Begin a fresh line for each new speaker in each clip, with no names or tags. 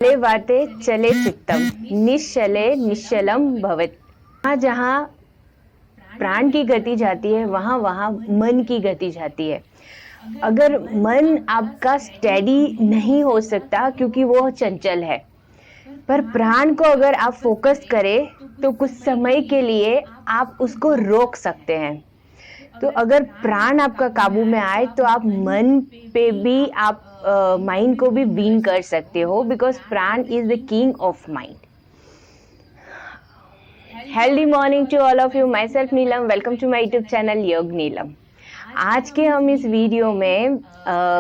चले वाते चले चित्तम निश्चले निश्चलम भवेत्। जहाँ प्राण की गति जाती है वहाँ वहाँ मन की गति जाती है। अगर मन आपका स्टेडी नहीं हो सकता क्योंकि वो चंचल है, पर प्राण को अगर आप फोकस करें तो कुछ समय के लिए आप उसको रोक सकते हैं। तो अगर प्राण आपका काबू में आए तो आप मन पे भी, आप माइंड को भी बीन कर सकते हो, because prana is the king of mind. Healthy morning to all of you, myself Neelam, welcome to my YouTube channel Yog Neelam. आज के हम इस वीडियो में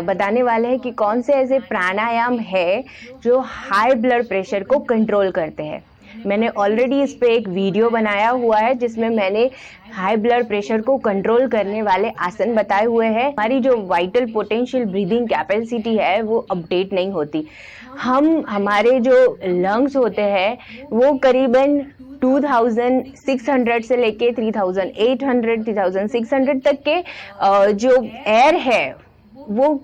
बताने वाले हैं कि कौन से ऐसे प्राणायाम है जो हाई ब्लड प्रेशर को कंट्रोल करते हैं। मैंने ऑलरेडी इस पे एक वीडियो बनाया हुआ है जिसमें मैंने हाई ब्लड प्रेशर को कंट्रोल करने वाले आसन बताए हुए हैं। हमारी जो वाइटल पोटेंशियल ब्रीदिंग कैपेसिटी है वो अपडेट नहीं होती। हमारे जो लंग्स होते हैं वो करीबन 2600 से लेके 3800 3600 तक के जो एयर है वो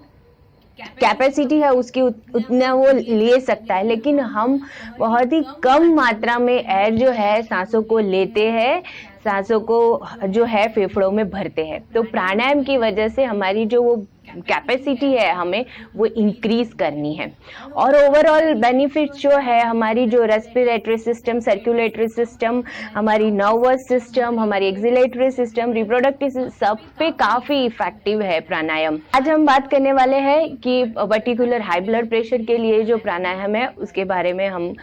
कैपेसिटी है उसकी उतना वो ले सकता है, लेकिन हम बहुत ही कम मात्रा में एयर जो है सांसों को लेते हैं, सांसों को जो है फेफड़ों में भरते हैं। तो प्राणायाम की वजह से हमारी जो वो कैपेसिटी है हमें वो इंक्रीज करनी है। और ओवरऑल बेनिफिट्स जो है, हमारी जो रेस्पिरेटरी सिस्टम, सर्कुलेटरी सिस्टम, हमारी नर्वस सिस्टम, हमारी एक्सिलेटरी सिस्टम, रिप्रोडक्टिव सिस्टम, सब पे काफ़ी इफेक्टिव है प्राणायाम। आज हम बात करने वाले हैं कि पर्टिकुलर हाई ब्लड प्रेशर के लिए जो प्राणायाम है उसके बारे में हम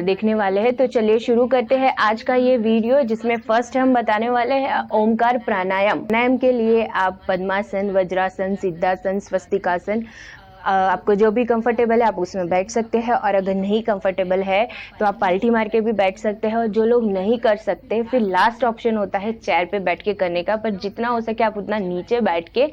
देखने वाले हैं। तो चलिए शुरू करते हैं आज का ये वीडियो, जिसमें फर्स्ट हम बताने वाले हैं ओमकार प्राणायाम। प्राणायाम के लिए आप पद्मासन, वज्रासन, सिद्धासन, स्वस्तिकासन, आपको जो भी कंफर्टेबल है आप उसमें बैठ सकते हैं। और अगर नहीं कंफर्टेबल है तो आप पाल्टी मार के भी बैठ सकते हैं। और जो लोग नहीं कर सकते, फिर लास्ट ऑप्शन होता है चेयर पे बैठ के करने का, पर जितना हो सके आप उतना नीचे बैठ के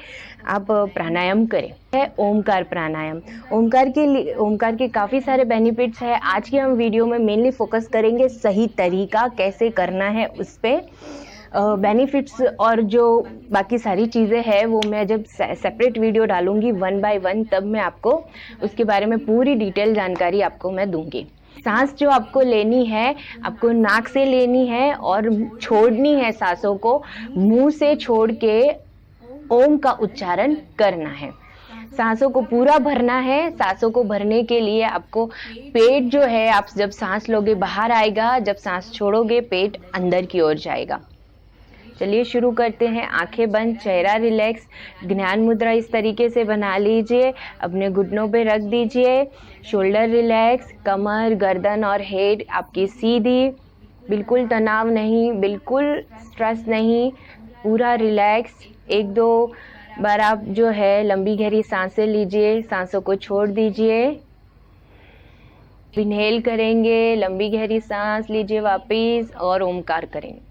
आप प्राणायाम करें। है ओमकार प्राणायाम। ओमकार के काफ़ी सारे बेनिफिट्स है। आज की हम वीडियो में मेनली फोकस करेंगे सही तरीका कैसे करना है उस पर। बेनिफिट्स और जो बाकी सारी चीज़ें हैं वो मैं जब सेपरेट वीडियो डालूंगी 1 बाय 1, तब मैं आपको उसके बारे में पूरी डिटेल जानकारी आपको मैं दूंगी। सांस जो आपको लेनी है, आपको नाक से लेनी है और छोड़नी है। सांसों को मुंह से छोड़ के ओम का उच्चारण करना है। सांसों को पूरा भरना है। सांसों को भरने के लिए आपको पेट जो है, आप जब सांस लोगे बाहर आएगा, जब सांस छोड़ोगे पेट अंदर की ओर जाएगा। चलिए शुरू करते हैं। आंखें बंद, चेहरा रिलैक्स, ज्ञान मुद्रा इस तरीके से बना लीजिए, अपने घुटनों पे रख दीजिए। शोल्डर रिलैक्स, कमर, गर्दन और हेड आपकी सीधी, बिल्कुल तनाव नहीं, बिल्कुल स्ट्रेस नहीं, पूरा रिलैक्स। 1-2 बार आप जो है लंबी गहरी सांसें लीजिए, सांसों को छोड़ दीजिए। इनहेल करेंगे, लंबी गहरी सांस लीजिए वापिस और ओमकार करेंगे।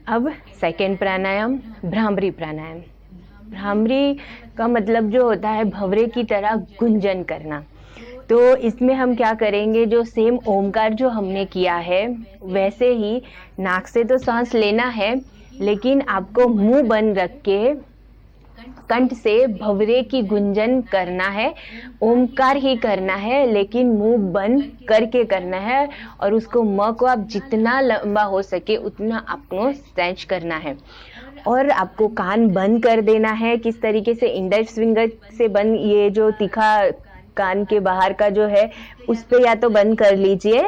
अब सेकेंड प्राणायाम, भ्रामरी प्राणायाम। भ्रामरी का मतलब जो होता है भंवरे की तरह गुंजन करना। तो इसमें हम क्या करेंगे, जो सेम ओमकार जो हमने किया है वैसे ही नाक से तो सांस लेना है, लेकिन आपको मुंह बंद रख के कंठ से भंवरे की गुंजन करना है। ओमकार ही करना है, लेकिन मुंह बंद करके करना है। और उसको म को आप जितना लंबा हो सके उतना आपको स्ट्रेच करना है। और आपको कान बंद कर देना है। किस तरीके से, इंडेक्स फिंगर से बंद, ये जो तीखा कान के बाहर का जो है उस पे या तो बंद कर लीजिए,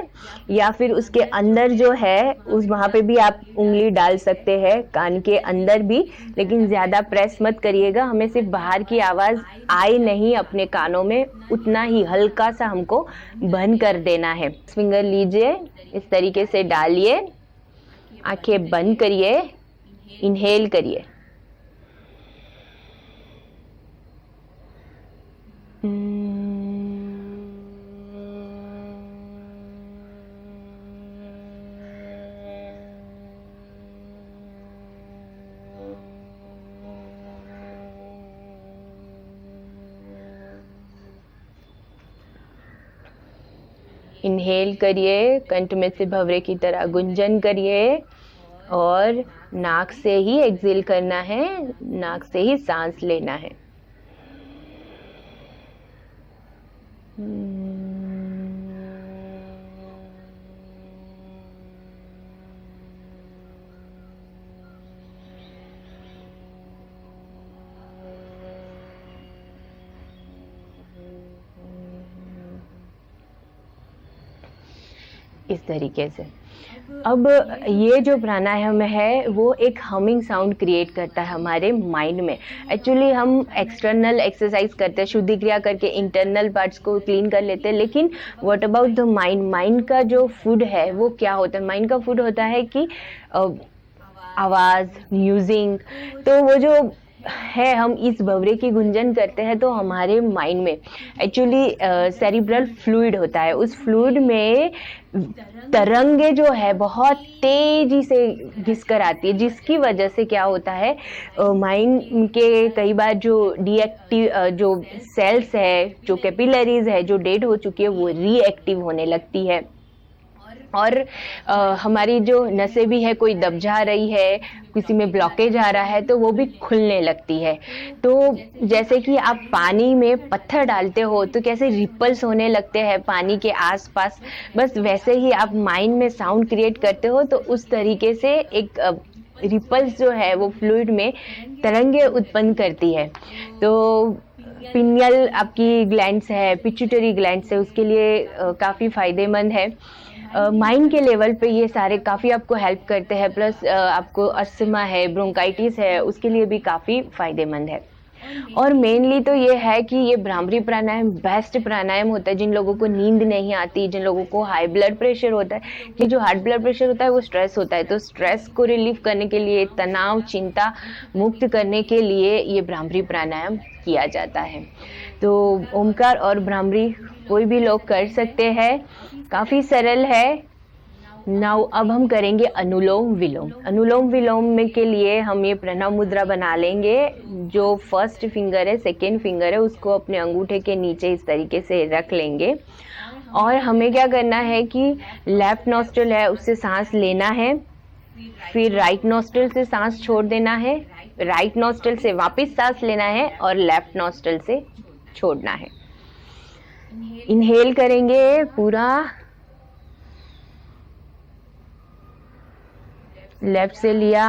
या फिर उसके अंदर जो है उस वहाँ पे भी आप उंगली डाल सकते हैं, कान के अंदर भी, लेकिन ज़्यादा प्रेस मत करिएगा। हमें सिर्फ बाहर की आवाज़ आए नहीं अपने कानों में, उतना ही हल्का सा हमको बंद कर देना है। फिंगर लीजिए, इस तरीके से डालिए, आंखें बंद करिए, इनहेल करिए। इनहेल करिए, कंठ में से भंवरे की तरह गुंजन करिए और नाक से ही एक्सहेल करना है, नाक से ही सांस लेना है। इस तरीके से। अब ये जो प्राणायाम है वो एक हमिंग साउंड क्रिएट करता है हमारे माइंड में। एक्चुअली हम एक्सटर्नल एक्सरसाइज करते हैं, शुद्धि क्रिया करके इंटरनल पार्ट्स को क्लीन कर लेते हैं, लेकिन what about the mind? Mind का जो फूड है वो क्या होता है? माइंड का फूड होता है कि आवाज़, म्यूजिक। तो वो जो है, हम इस भंवरे की गुंजन करते हैं तो हमारे माइंड में एक्चुअली सेरिब्रल फ्लूइड होता है। उस फ्लूइड में तरंगे जो है बहुत तेजी से घिसकर आती है, जिसकी वजह से क्या होता है, माइंड के कई बार जो डीएक्टिव जो सेल्स है, जो कैपिलरीज है, जो डेड हो चुकी है, वो रीएक्टिव होने लगती है। और हमारी जो नसें भी है, कोई दब जा रही है, किसी में ब्लॉकेज आ रहा है, तो वो भी खुलने लगती है। तो जैसे कि आप पानी में पत्थर डालते हो तो कैसे रिपल्स होने लगते हैं पानी के आसपास, बस वैसे ही आप माइंड में साउंड क्रिएट करते हो तो उस तरीके से एक रिपल्स जो है वो फ्लूइड में तरंगे उत्पन्न करती है। तो पिनियल आपकी ग्लैंड्स है, पिट्यूटरी ग्लैंड्स है, उसके लिए काफ़ी फायदेमंद है। माइंड के लेवल पे ये सारे काफ़ी आपको हेल्प करते हैं, प्लस आपको अस्थमा है, ब्रोंकाइटिस है, उसके लिए भी काफ़ी फायदेमंद है। और मेनली तो ये है कि ये भ्रामरी प्राणायाम बेस्ट प्राणायाम होता है जिन लोगों को नींद नहीं आती, जिन लोगों को हाई ब्लड प्रेशर होता है। कि जो हाई ब्लड प्रेशर होता है वो स्ट्रेस होता है, तो स्ट्रेस को रिलीफ करने के लिए, तनाव, चिंता मुक्त करने के लिए ये भ्रामरी प्राणायाम किया जाता है। तो ओमकार और भ्रामरी कोई भी लोग कर सकते हैं, काफ़ी सरल है। नाउ अब हम करेंगे अनुलोम विलोम। अनुलोम विलोम में के लिए हम ये प्रणव मुद्रा बना लेंगे। जो फर्स्ट फिंगर है, सेकेंड फिंगर है, उसको अपने अंगूठे के नीचे इस तरीके से रख लेंगे। और हमें क्या करना है कि लेफ्ट नॉस्ट्रिल है उससे सांस लेना है, फिर राइट नॉस्ट्रिल से सांस छोड़ देना है, राइट नॉस्ट्रिल से वापस सांस लेना है और लेफ्ट नॉस्ट्रिल से छोड़ना है। इनहेल करेंगे पूरा, लेफ्ट से लिया,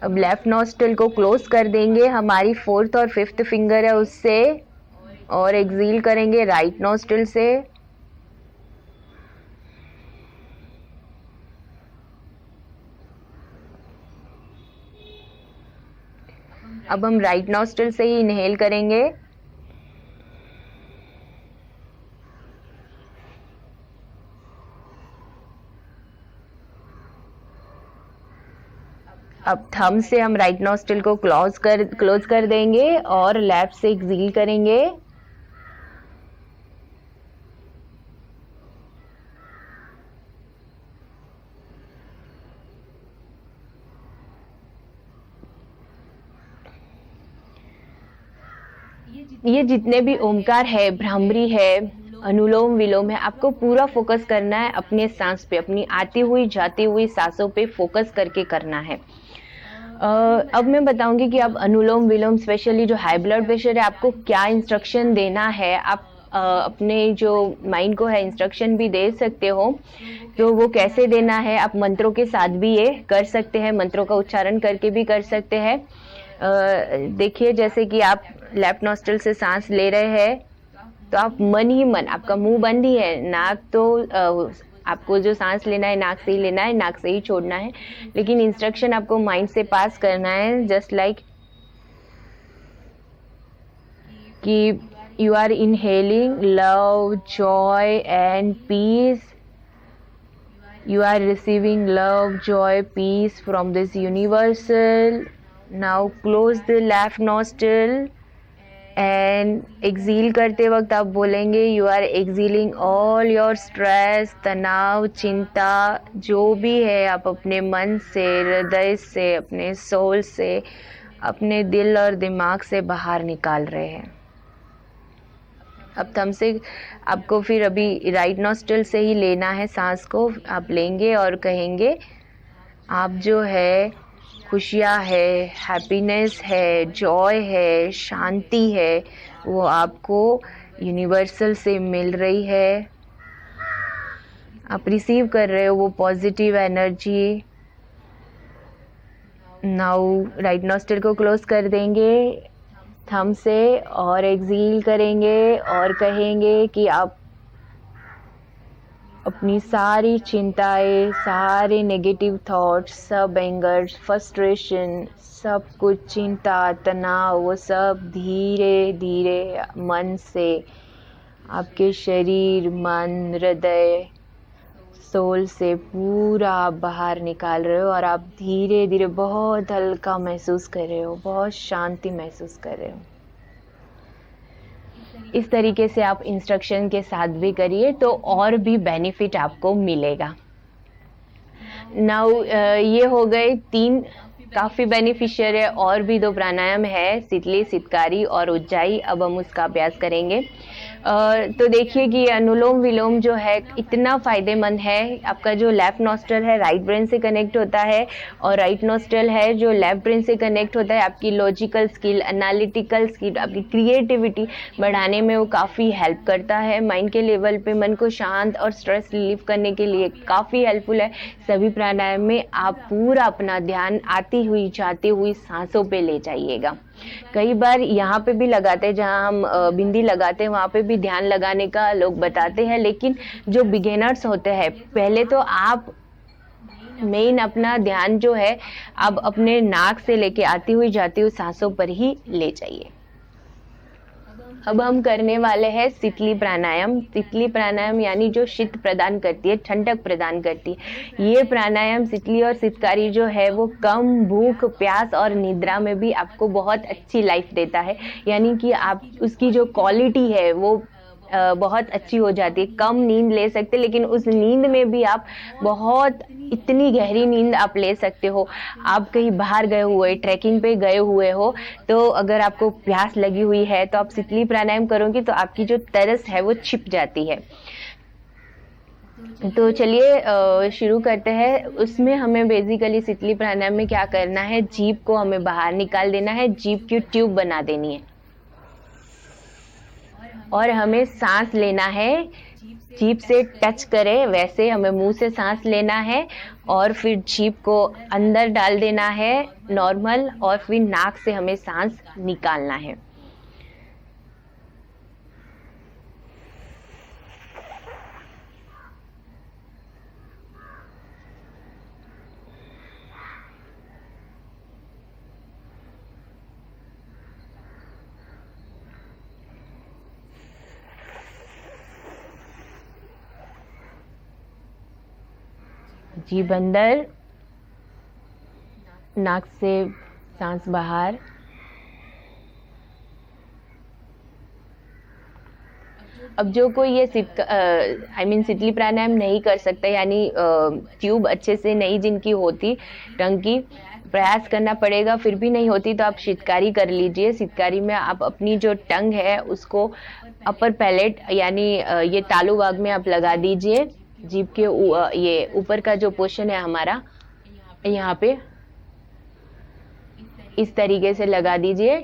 अब लेफ्ट नॉस्ट्रिल को क्लोज कर देंगे, हमारी फोर्थ और फिफ्थ फिंगर है उससे, और एक्सहेल करेंगे राइट नॉस्ट्रिल से। अब हम राइट नॉस्ट्रिल से ही इनहेल करेंगे। अब थंब से हम राइट नॉस्ट्रिल को क्लोज कर देंगे और लेफ्ट से एक्सहेल करेंगे। ये जितने भी ओमकार है, भ्रामरी है, अनुलोम विलोम है, आपको पूरा फोकस करना है अपने सांस पे, अपनी आती हुई जाती हुई सांसों पे फोकस करके करना है। अब मैं बताऊंगी कि आप अनुलोम विलोम, स्पेशली जो हाई ब्लड प्रेशर है, आपको क्या इंस्ट्रक्शन देना है। आप अपने जो माइंड को है इंस्ट्रक्शन भी दे सकते हो, तो वो कैसे देना है आप मंत्रों के साथ भी ये कर सकते हैं, मंत्रों का उच्चारण करके भी कर सकते हैं। देखिए, जैसे कि आप लेफ्ट नॉस्ट्रल से सांस ले रहे हैं तो आप मन ही मन, आपका मुंह बंद ही है, नाक तो आपको जो सांस लेना है नाक से ही लेना है, नाक से ही छोड़ना है, लेकिन इंस्ट्रक्शन आपको माइंड से पास करना है, जस्ट लाइक कि you are inhaling love, joy and peace. You are receiving love, joy, peace from this universal. Now close the left nostril and exhale करते वक्त आप बोलेंगे you are exhaling all your stress, तनाव, चिंता, जो भी है आप अपने मन से, हृदय से, अपने सोल से, अपने दिल और दिमाग से बाहर निकाल रहे हैं। अब थम से आपको फिर अभी राइट नॉस्ट्रल से ही लेना है सांस को, आप लेंगे और कहेंगे आप जो है खुशियाँ है, हैप्पीनेस है, जॉय है, शांति है, वो आपको यूनिवर्सल से मिल रही है, आप रिसीव कर रहे हो वो positive energy. Now right nostril को क्लोज कर देंगे थम से और एक्सहेल करेंगे और कहेंगे कि आप अपनी सारी चिंताएं, सारे नेगेटिव थॉट्स, सब एंगर, फ्रस्ट्रेशन, सब कुछ चिंता, तनाव, वो सब धीरे धीरे मन से आपके शरीर, मन, हृदय, सोल से पूरा आप बाहर निकाल रहे हो और आप धीरे धीरे बहुत हल्का महसूस कर रहे हो, बहुत शांति महसूस कर रहे हो। इस तरीके से आप इंस्ट्रक्शन के साथ भी करिए तो और भी बेनिफिट आपको मिलेगा। नाउ ये हो गए 3 काफ़ी बेनिफिशियल है, और भी 2 प्राणायाम है, शीतली, सितकारी और उज्जाई। अब हम उसका अभ्यास करेंगे। तो देखिए कि अनुलोम विलोम जो है इतना फ़ायदेमंद है। आपका जो लेफ़्ट नॉस्ट्रल है राइट ब्रेन से कनेक्ट होता है और राइट नॉस्ट्रल है जो लेफ़्ट ब्रेन से कनेक्ट होता है। आपकी लॉजिकल स्किल, एनालिटिकल स्किल, आपकी क्रिएटिविटी बढ़ाने में वो काफ़ी हेल्प करता है। माइंड के लेवल पे मन को शांत और स्ट्रेस रिलीफ करने के लिए काफ़ी हेल्पफुल है। सभी प्राणायाम में आप पूरा अपना ध्यान आती हुई जाती हुई सांसों पे ले जाइएगा। कई बार यहाँ पे भी लगाते हैं, जहाँ हम बिंदी लगाते हैं वहाँ पे भी ध्यान लगाने का लोग बताते हैं, लेकिन जो बिगिनर्स होते हैं पहले तो आप मेन अपना ध्यान जो है आप अपने नाक से लेके आती हुई जाती हुई सांसों पर ही ले जाइए। अब हम करने वाले हैं शीतली प्राणायाम। शीतली प्राणायाम यानी जो शीत प्रदान करती है, ठंडक प्रदान करती है। ये प्राणायाम शीतली और शीतकारी जो है वो कम भूख, प्यास और निद्रा में भी आपको बहुत अच्छी लाइफ देता है। यानी कि आप उसकी जो क्वालिटी है वो बहुत अच्छी हो जाती है। कम नींद ले सकते, लेकिन उस नींद में भी आप बहुत इतनी गहरी नींद आप ले सकते हो। आप कहीं बाहर गए हुए, ट्रैकिंग पे गए हुए हो, तो अगर आपको प्यास लगी हुई है तो आप शीतली प्राणायाम करोगे तो आपकी जो तरस है वो छिप जाती है। तो चलिए शुरू करते हैं। उसमें हमें बेसिकली शीतली प्राणायाम में क्या करना है, जीभ को हमें बाहर निकाल देना है, जीभ की ट्यूब बना देनी है और हमें सांस लेना है। जीभ से टच करे वैसे हमें मुंह से सांस लेना है और फिर जीभ को अंदर डाल देना है नॉर्मल, और फिर नाक से हमें सांस निकालना है। जीभ अंदर, नाक से सांस बाहर। अब जो कोई ये शीतली प्राणायाम नहीं कर सकता, यानी ट्यूब अच्छे से नहीं जिनकी होती टंग की, प्रयास करना पड़ेगा फिर भी नहीं होती, तो आप शीतकारी कर लीजिए। शीतकारी में आप अपनी जो टंग है उसको अपर पैलेट यानी ये तालु भाग में आप लगा दीजिए। जीभ के ये ऊपर का जो पोर्शन है हमारा, यहाँ पे इस तरीके से लगा दीजिए।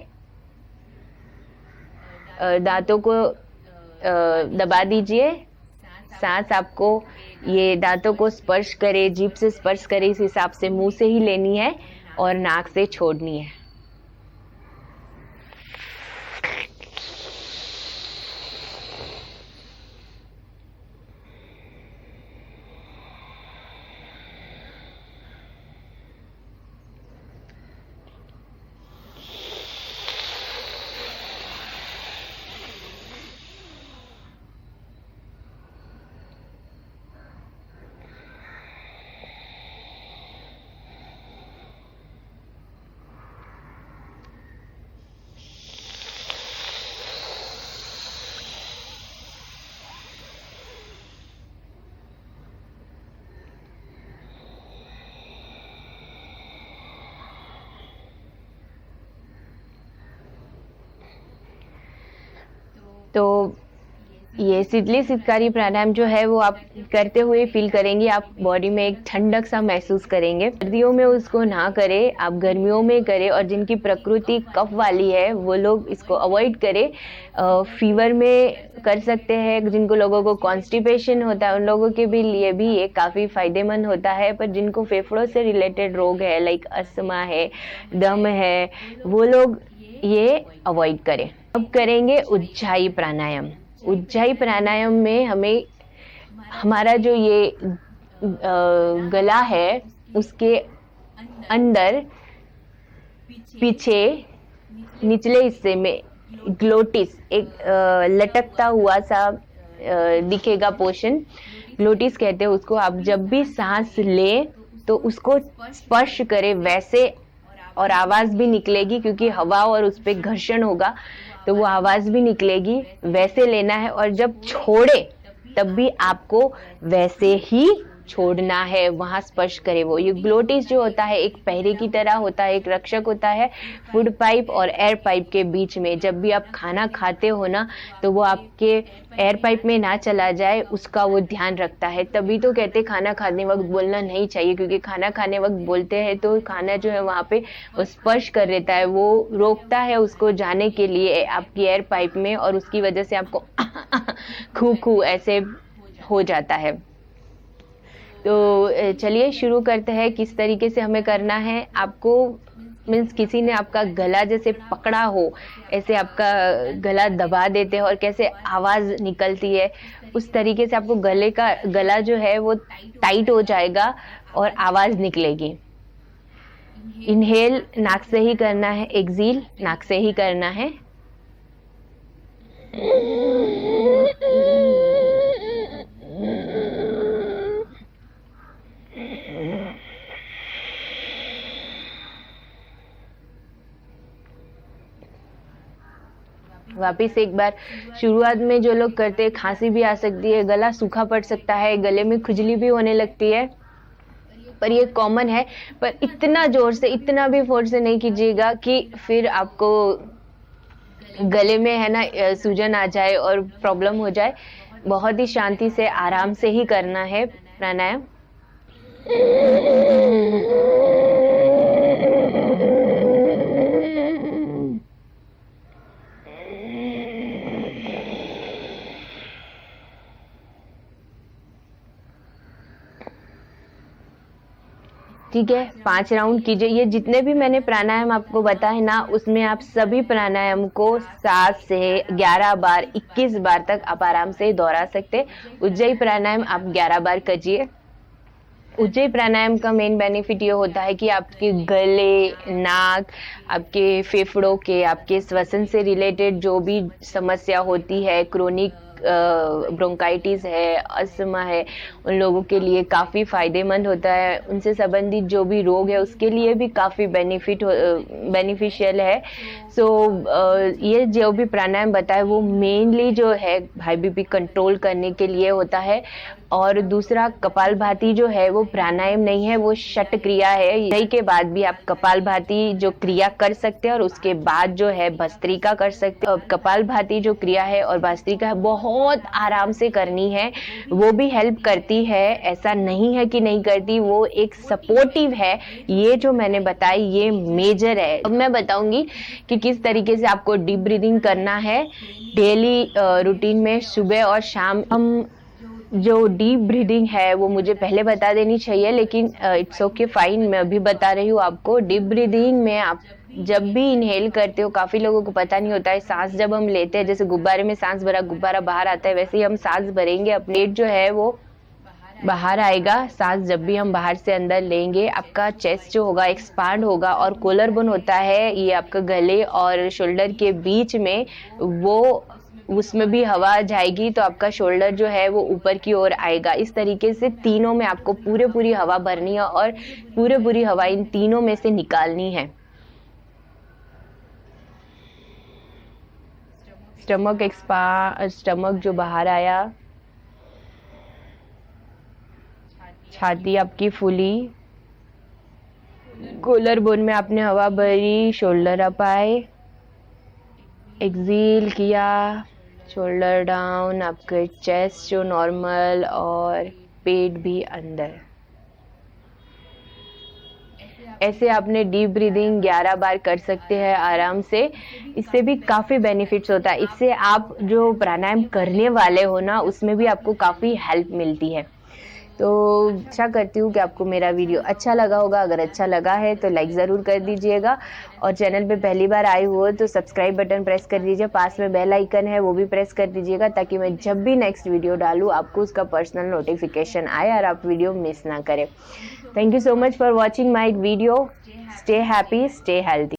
दांतों को दबा दीजिए। सांस आपको ये दांतों को स्पर्श करे, जीभ से स्पर्श करे, इस हिसाब से मुंह से ही लेनी है और नाक से छोड़नी है। तो ये शीतली सितकारी प्राणायाम जो है वो आप करते हुए फील करेंगे, आप बॉडी में एक ठंडक सा महसूस करेंगे। सर्दियों में उसको ना करें, आप गर्मियों में करें, और जिनकी प्रकृति कफ वाली है वो लोग इसको अवॉइड करें। फीवर में कर सकते हैं, जिनको लोगों को कॉन्स्टिपेशन होता है उन लोगों के भी लिए भी ये काफ़ी फायदेमंद होता है। पर जिनको फेफड़ों से रिलेटेड रोग है, लाइक अस्थमा है, दम है, वो लोग ये अवॉइड करें। अब करेंगे उज्जाई प्राणायाम। उज्जाई प्राणायाम में हमें हमारा जो ये गला है उसके अंदर पीछे निचले हिस्से में ग्लोटिस एक लटकता हुआ सा दिखेगा पोर्शन, ग्लोटिस कहते हैं उसको। आप जब भी सांस लें तो उसको स्पर्श करें वैसे, और आवाज भी निकलेगी क्योंकि हवा और उस पर घर्षण होगा तो वो आवाज भी निकलेगी, वैसे लेना है। और जब छोड़े तब भी आपको वैसे ही छोड़ना है, वहां स्पर्श करे वो। ये ग्लोटिस जो होता है एक पहरे की तरह होता है, एक रक्षक होता है फूड पाइप और एयर पाइप के बीच में। जब भी आप खाना खाते हो ना तो वो आपके एयर पाइप में ना चला जाए, उसका वो ध्यान रखता है। तभी तो कहते खाना खाने वक्त बोलना नहीं चाहिए, क्योंकि खाना खाने वक्त बोलते हैं तो खाना जो है वहाँ पे वो स्पर्श कर लेता है, वो रोकता है उसको जाने के लिए आपकी एयर पाइप में, और उसकी वजह से आपको खू खू ऐसे हो जाता है। तो चलिए शुरू करते हैं किस तरीके से हमें करना है। आपको मीन्स किसी ने आपका गला जैसे पकड़ा हो, ऐसे आपका गला दबा देते हैं और कैसे आवाज़ निकलती है, उस तरीके से आपको गला जो है वो टाइट हो जाएगा और आवाज़ निकलेगी। इनहेल नाक से ही करना है, एक्सहेल नाक से ही करना है। वापिस एक बार, शुरुआत में जो लोग करते हैं खांसी भी आ सकती है, गला सूखा पड़ सकता है, गले में खुजली भी होने लगती है, पर ये कॉमन है। पर इतना जोर से, इतना भी फोर्स से नहीं कीजिएगा कि फिर आपको गले में है ना सूजन आ जाए और प्रॉब्लम हो जाए। बहुत ही शांति से आराम से ही करना है प्राणायाम। ठीक है, 5 राउंड कीजिए। ये जितने भी मैंने प्राणायाम आपको बताए ना, उसमें आप सभी प्राणायाम को 7 से 11 बार, 21 बार तक आप आराम से दोहरा सकते। उज्जाई प्राणायाम आप 11 बार कीजिए। उज्जाई प्राणायाम का मेन बेनिफिट ये होता है कि आपके गले, नाक, आपके फेफड़ों के, आपके श्वसन से रिलेटेड जो भी समस्या होती है, क्रोनिक ब्रोंकाइटिस है, अस्थमा है, उन लोगों के लिए काफ़ी फ़ायदेमंद होता है। उनसे संबंधित जो भी रोग है उसके लिए भी काफ़ी बेनिफिशियल है। सो ये जो भी प्राणायाम बताए वो मेनली जो है हाई बीपी कंट्रोल करने के लिए होता है। और दूसरा कपालभाति जो है वो प्राणायाम नहीं है, वो शट क्रिया है। यही के बाद भी आप कपालभाति जो क्रिया कर सकते हैं और उसके बाद जो है भस्त्रिका कर सकते हैं। कपालभाति जो क्रिया है और भस्त्रिका बहुत आराम से करनी है, वो भी हेल्प करती है, ऐसा नहीं है कि नहीं करती, वो एक सपोर्टिव है। ये जो मैंने बताई ये मेजर है। अब मैं बताऊंगी कि किस तरीके से आपको डीप ब्रीदिंग करना है डेली रूटीन में, सुबह और शाम। हम जो डीप ब्रीदिंग है वो मुझे पहले बता देनी चाहिए, लेकिन इट्स ओके फाइन, मैं अभी बता रही हूँ आपको। डीप ब्रीदिंग में आप जब भी इनहेल करते हो, काफ़ी लोगों को पता नहीं होता है, सांस जब हम लेते हैं, जैसे गुब्बारे में सांस भरा, गुब्बारा बाहर आता है, वैसे ही हम सांस भरेंगे, अपने पेट जो है वो बाहर आएगा। सांस जब भी हम बाहर से अंदर लेंगे, आपका चेस्ट जो होगा एक्सपांड होगा, और कोलर बोन होता है ये आपका गले और शोल्डर के बीच में, वो उसमें भी हवा जाएगी तो आपका शोल्डर जो है वो ऊपर की ओर आएगा। इस तरीके से तीनों में आपको पूरी हवा भरनी है और पूरी हवा इन तीनों में से निकालनी है। स्टमक जो बाहर आया, छाती आपकी फूली, कोलर बोन में आपने हवा भरी, शोल्डर अप आए, एक्सहेल किया, शोल्डर डाउन, आपके चेस्ट जो नॉर्मल और पेट भी अंदर। ऐसे आपने डीप ब्रीदिंग 11 बार कर सकते हैं आराम से। इससे भी काफ़ी बेनिफिट्स होता है। इससे आप जो प्राणायाम करने वाले हो ना, उसमें भी आपको काफ़ी हेल्प मिलती है। तो आशा करती हूँ कि आपको मेरा वीडियो अच्छा लगा होगा। अगर अच्छा लगा है तो लाइक ज़रूर कर दीजिएगा, और चैनल पे पहली बार आए हो तो सब्सक्राइब बटन प्रेस कर दीजिए। पास में बेल आइकन है, वो भी प्रेस कर दीजिएगा, ताकि मैं जब भी नेक्स्ट वीडियो डालूँ आपको उसका पर्सनल नोटिफिकेशन आए और आप वीडियो मिस ना करें। Thank you so much for watching my video. Stay happy, stay healthy.